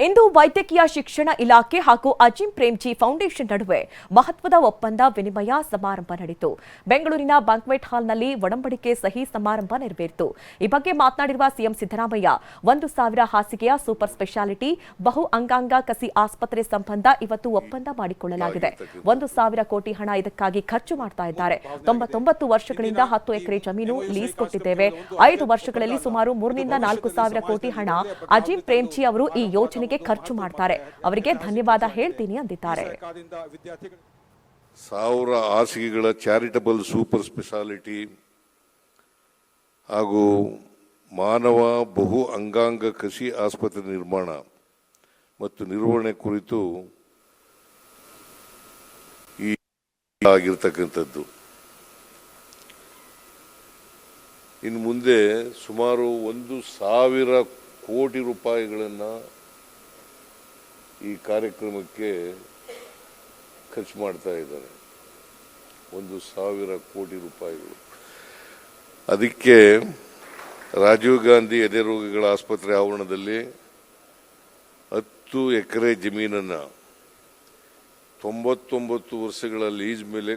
ಇಂದು ವೈದ್ಯಕೀಯ ಶಿಕ್ಷಣ ಇಲಾಖೆ ಹಾಗೂ ಅಜಿಂ ಪ್ರೇಮ್ಜಿ ಫೌಂಡೇಶನ್ ನಡುವೆ ಮಹತ್ವದ ಒಪ್ಪಂದ ವಿನಿಮಯ ಸಮಾರಂಭ ನಡೆಯಿತು. ಬೆಂಗಳೂರಿನ ಬ್ಯಾಂಕ್ವೆಟ್ ಹಾಲ್ನಲ್ಲಿ ಒಡಂಬಡಿಕೆ ಸಹಿ ಸಮಾರಂಭ ನೆರವೇರಿತು. ಈ ಬಗ್ಗೆ ಮಾತನಾಡಿರುವ ಸಿಎಂ ಸಿದ್ದರಾಮಯ್ಯ 1,000 ಹಾಸಿಗೆಯ ಸೂಪರ್ ಸ್ಪೆಷಾಲಿಟಿ ಬಹು ಅಂಗಾಂಗ ಕಸಿ ಆಸ್ಪತ್ರೆ ಸಂಬಂಧ ಇವತ್ತು ಒಪ್ಪಂದ ಮಾಡಿಕೊಳ್ಳಲಾಗಿದೆ. 1,000 ಕೋಟಿ ಹಣ ಇದಕ್ಕಾಗಿ ಖರ್ಚು ಮಾಡ್ತಾ ಇದ್ದಾರೆ. 99 ವರ್ಷಗಳಿಂದ 10 ಎಕರೆ ಜಮೀನು ಲೀಸ್ ಕೊಟ್ಟಿದ್ದೇವೆ. 5 ವರ್ಷಗಳಲ್ಲಿ ಸುಮಾರು 3 ರಿಂದ 4 ಸಾವಿರ ಕೋಟಿ ಹಣ ಅಜಿಂ ಪ್ರೇಮ್ಜಿ ಅವರು ಈ ಯೋಜನೆ ಖರ್ಚು ಮಾಡ್ತಾರೆ. ಅವರಿಗೆ ಧನ್ಯವಾದ ಹೇಳ್ತೀನಿ ಅಂದಿದ್ದಾರೆ. 1,000 ಹಾಸಿಗೆಗಳ ಚಾರಿಟಬಲ್ ಸೂಪರ್ ಸ್ಪೆಷಾಲಿಟಿ ಹಾಗೂ ಮಾನವ ಬಹು ಅಂಗಾಂಗ ಕಸಿ ಆಸ್ಪತ್ರೆ ನಿರ್ಮಾಣ ಮತ್ತು ನಿರ್ವಹಣೆ ಕುರಿತು ಆಗಿರತಕ್ಕಂಥದ್ದು. ಇನ್ನು ಮುಂದೆ ಸುಮಾರು 1,000 ಕೋಟಿ ರೂಪಾಯಿಗಳನ್ನು ಈ ಕಾರ್ಯಕ್ರಮಕ್ಕೆ ಖರ್ಚು ಮಾಡ್ತಾ ಇದ್ದಾರೆ. 1,000 ಕೋಟಿ ರೂಪಾಯಿಗಳು. ಅದಕ್ಕೆ ರಾಜೀವ್ ಗಾಂಧಿ ಎದೆ ರೋಗಗಳ ಆಸ್ಪತ್ರೆ ಆವರಣದಲ್ಲಿ 10 ಎಕರೆ ಜಮೀನನ್ನು 99 ವರ್ಷಗಳ ಲೀಸ್ ಮೇಲೆ